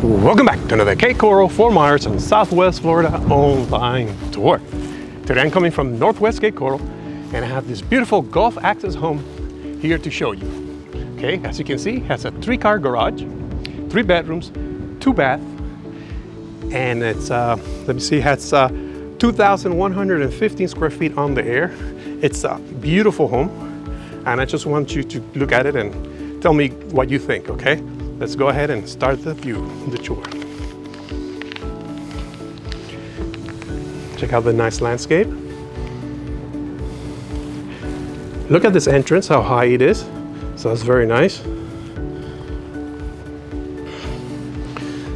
Welcome back to another Cape Coral, Fort Myers, and Southwest Florida online tour. Today I'm coming from Northwest Cape Coral, and I have this beautiful Gulf access home here to show you. Okay, as you can see, it has a 3-car garage, 3 bedrooms, 2 baths, and it's let me see, it has 2,115 square feet on the air. It's a beautiful home, and I just want you to look at it and tell me what you think. Okay, let's go ahead and start the tour. Check out the nice landscape. Look at this entrance, how high it is. So that's very nice.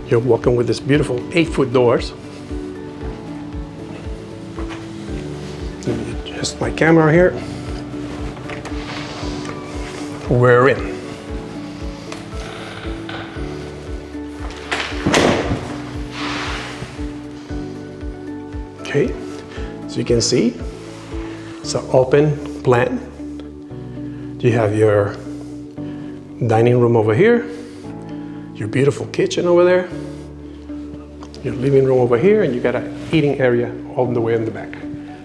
You're walking with this beautiful 8-foot doors. Let me adjust my camera here. We're in. Okay, so you can see it's an open plan. You have your dining room over here, your beautiful kitchen over there, your living room over here, and you got an eating area all the way in the back.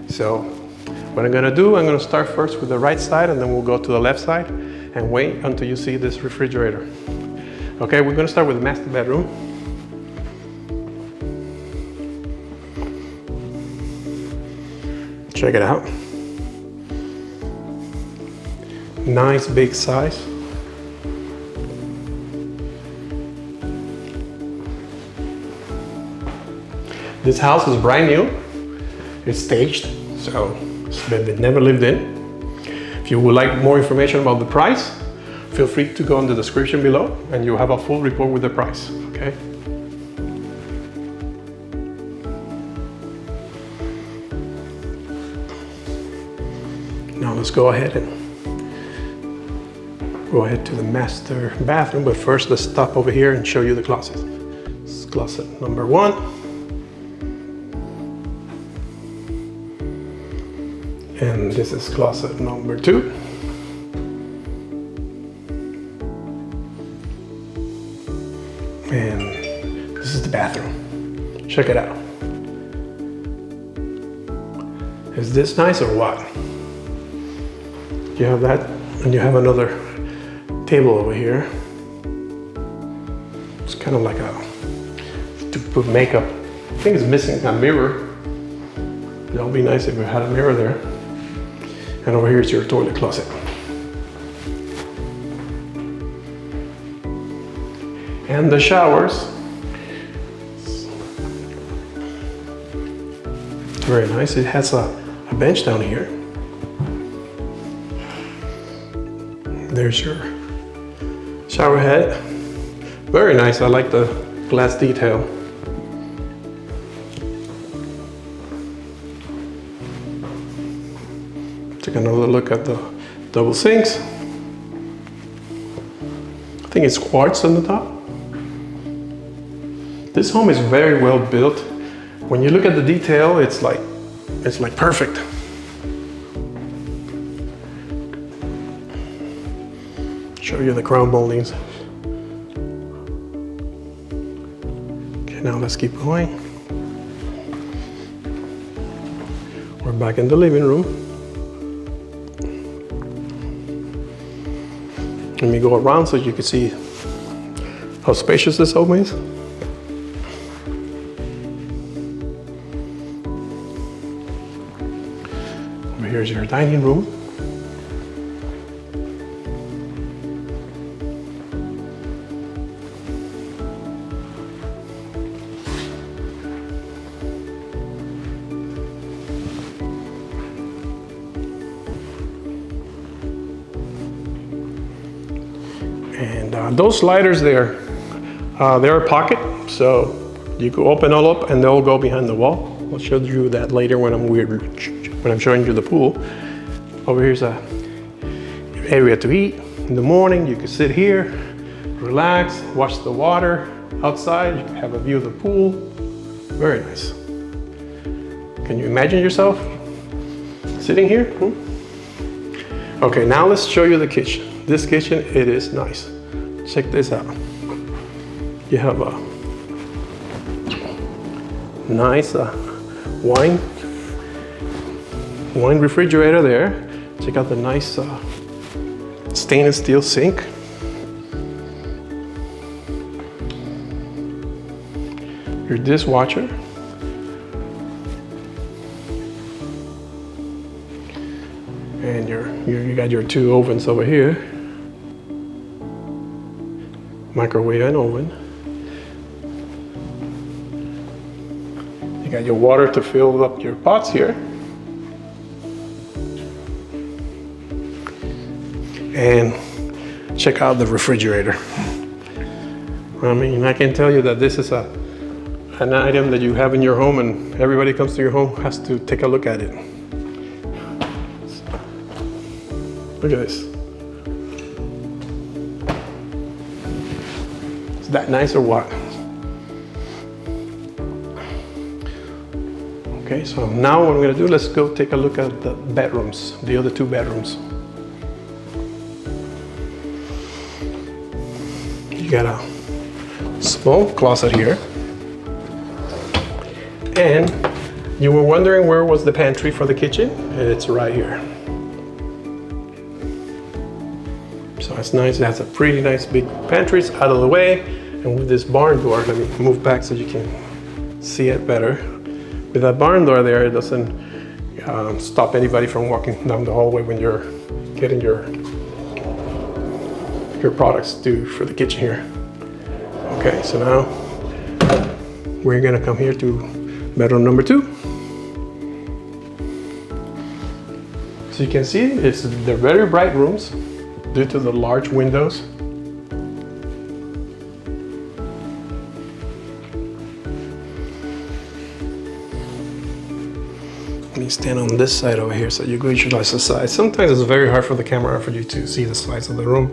So what I'm gonna do, I'm gonna start first with the right side, and then we'll go to the left side and wait until you see this refrigerator. Okay, we're gonna start with the master bedroom. Check it out. Nice big size. This house is brand new. It's staged, so it's been never lived in. If you would like more information about the price, feel free to go in the description below and you'll have a full report with the price, okay? Now let's go ahead to the master bathroom, but first let's stop over here and show you the closet. This is closet number 1. And this is closet number 2. And this is the bathroom. Check it out. Is this nice or what? You have that, and you have another table over here. It's kind of like to put makeup. I think it's missing a mirror. That would be nice if we had a mirror there. And over here is your toilet closet. And the showers. It's very nice. It has a bench down here. There's your shower head. Very nice. I like the glass detail. Take another look at the double sinks. I think it's quartz on the top. This home is very well built. When you look at the detail, it's like perfect. Show you the crown moldings. Okay, now let's keep going. We're back in the living room. Let me go around so you can see how spacious this home is. Over here's your dining room. And those sliders there, they're a pocket, so you can open all up and they'll go behind the wall. I'll show you that later when I'm showing you the pool. Over here's a area to eat. In the morning, you can sit here, relax, watch the water outside. You can have a view of the pool. Very nice. Can you imagine yourself sitting here? Okay, now let's show you the kitchen. This kitchen, it is nice. Check this out. You have a nice wine refrigerator there. Check out the nice stainless steel sink. Your dishwasher. And you got your two ovens over here. Microwave and oven. You got your water to fill up your pots here. And check out the refrigerator. I mean, I can tell you that this is an item that you have in your home, and everybody comes to your home has to take a look at it. Look at this. Is that nice or what? Okay, so now what I'm gonna do, let's go take a look at the bedrooms, the other two bedrooms. You got a small closet here. And you were wondering where was the pantry for the kitchen? It's right here. So it's nice, it has a pretty nice big pantry, it's out of the way. And with this barn door, let me move back so you can see it better. With that barn door there, it doesn't stop anybody from walking down the hallway when you're getting your products for the kitchen here. Okay, so now we're gonna come here to bedroom number 2. So you can see they're very bright rooms due to the large windows. Let me stand on this side over here so you can visualize the size. Sometimes it's very hard for the camera for you to see the size of the room,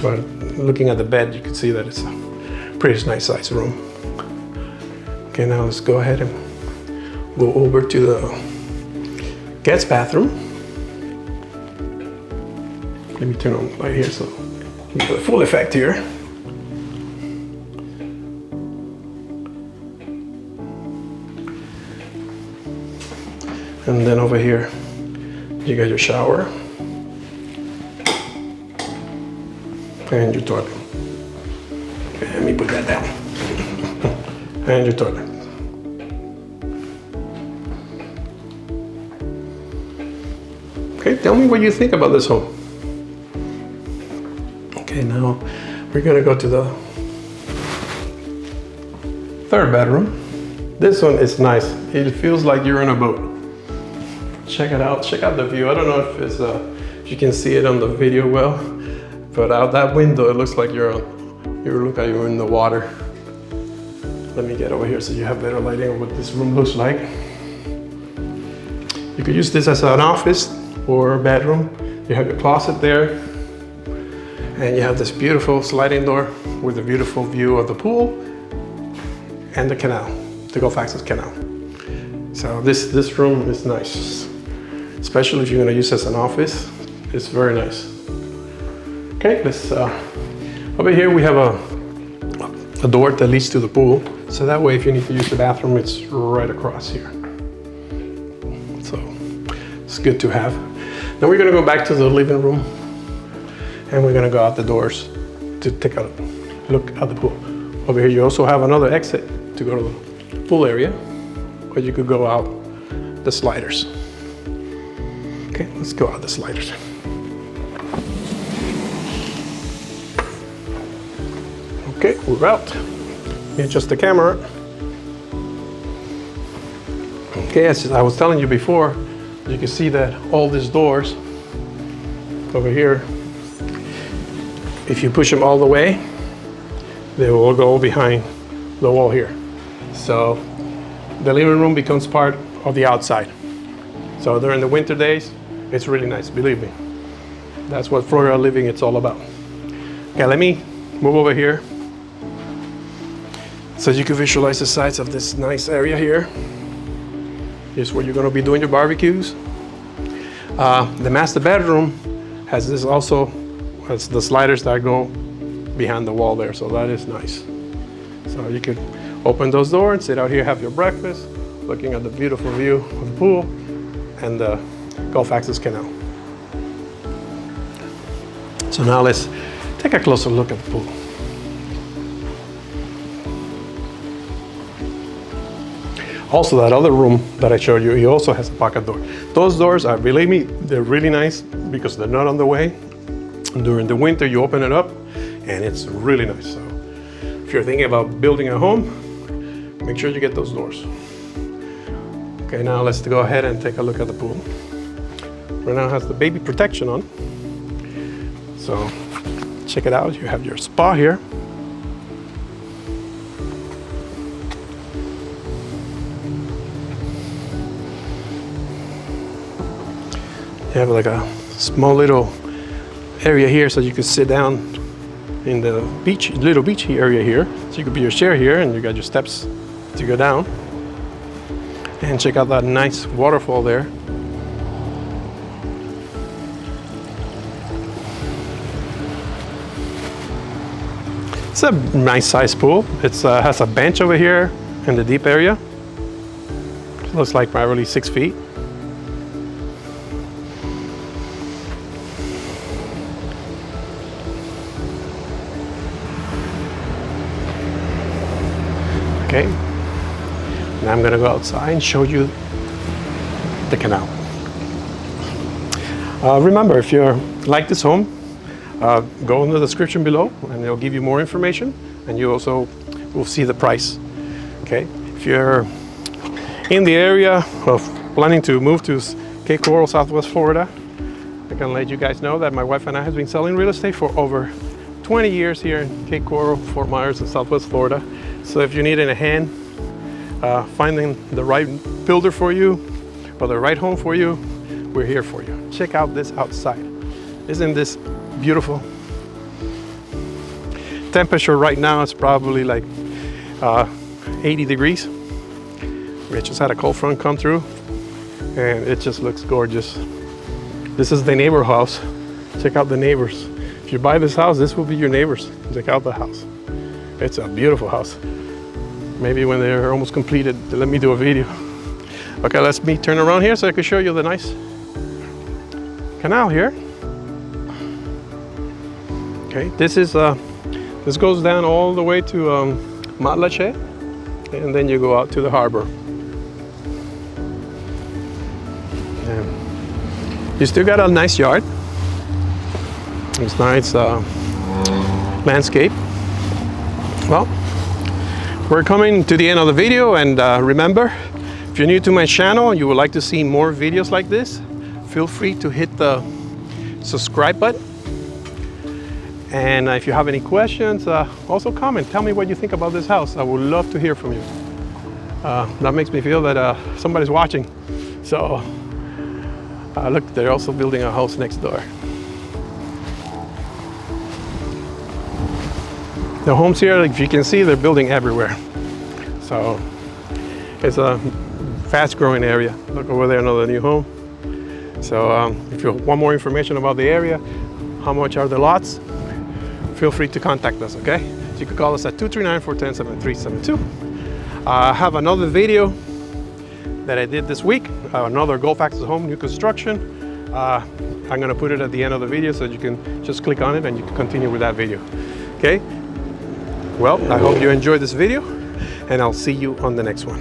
but looking at the bed, you can see that it's a pretty nice size room. Okay, now let's go ahead and go over to the guest bathroom. Let me turn on the light here so you get the full effect here. And then over here, you got your shower and your toilet. Okay, let me put that down. And your toilet. Okay, tell me what you think about this home. Okay, now we're gonna go to the 3rd bedroom. This one is nice. It feels like you're in a boat. Check it out, check out the view. I don't know if you can see it on the video well, but out that window, it looks like you're in the water. Let me get over here so you have better lighting of what this room looks like. You could use this as an office or a bedroom. You have your closet there, and you have this beautiful sliding door with a beautiful view of the pool and the canal, the Gulf Access Canal. So this room is nice, especially if you're gonna use it as an office. It's very nice. Okay, let's, over here we have a door that leads to the pool. So that way, if you need to use the bathroom, it's right across here. So it's good to have. Now we're gonna go back to the living room, and we're gonna go out the doors to take a look at the pool. Over here, you also have another exit to go to the pool area, or you could go out the sliders. Okay, let's go out the sliders. Okay, we're out. Adjust the camera. Okay, as I was telling you before, you can see that all these doors over here, if you push them all the way, they will go behind the wall here. So the living room becomes part of the outside. So during the winter days, it's really nice, believe me. That's what Florida living it's all about. Okay, let me move over here so you can visualize the size of this nice area here. Here's where you're gonna be doing your barbecues. The master bedroom has this also, has the sliders that go behind the wall there, so that is nice. So you could Open those doors, sit out here, have your breakfast, looking at the beautiful view of the pool and the Gulf Access Canal. So now let's take a closer look at the pool. Also, that other room that I showed you, it also has a pocket door. Those doors are, believe me, they're really nice because they're not on the way. During the winter, you open it up and it's really nice. So if you're thinking about building a home, make sure you get those doors. Okay, now let's go ahead and take a look at the pool. Right now it has the baby protection on. So check it out, you have your spa here. You have like a small little area here so you can sit down in the beach, little beachy area here. So you could put your chair here and you got your steps to go down. And check out that nice waterfall there. It's a nice size pool. It has a bench over here in the deep area. It looks like probably 6 feet. Okay, now I'm gonna go outside and show you the canal. Remember, if you like this home, go in the description below and it'll give you more information, and you also will see the price. Okay, if you're in the area of planning to move to Cape Coral, Southwest Florida, I can let you guys know that my wife and I have been selling real estate for over 20 years here in Cape Coral, Fort Myers, and Southwest Florida. So if you need a hand finding the right builder for you or the right home for you, we're here for you. Check out this outside. Isn't this beautiful? Temperature right now is probably like 80 degrees. We just had a cold front come through and it just looks gorgeous. This is the neighbor house. Check out the neighbors. If you buy this house, this will be your neighbors. Check out the house. It's a beautiful house. Maybe when they're almost completed, let me do a video. Okay, let's turn around here so I can show you the nice canal here. Okay, this goes down all the way to Matlache, and then you go out to the harbor. And you still got a nice yard. It's nice landscape. Well, we're coming to the end of the video, and remember, if you're new to my channel and you would like to see more videos like this, feel free to hit the subscribe button. And if you have any questions, also comment. Tell me what you think about this house. I would love to hear from you. That makes me feel that somebody's watching. So look, they're also building a house next door. The homes here, if you can see, they're building everywhere. So it's a fast growing area. Look over there, another new home. So if you want more information about the area, how much are the lots, feel free to contact us, okay? So you can call us at 239-410-7372. I have another video that I did this week, another Gulf Access home, new construction. I'm gonna put it at the end of the video so you can just click on it and you can continue with that video, okay? Well, I hope you enjoyed this video, and I'll see you on the next one.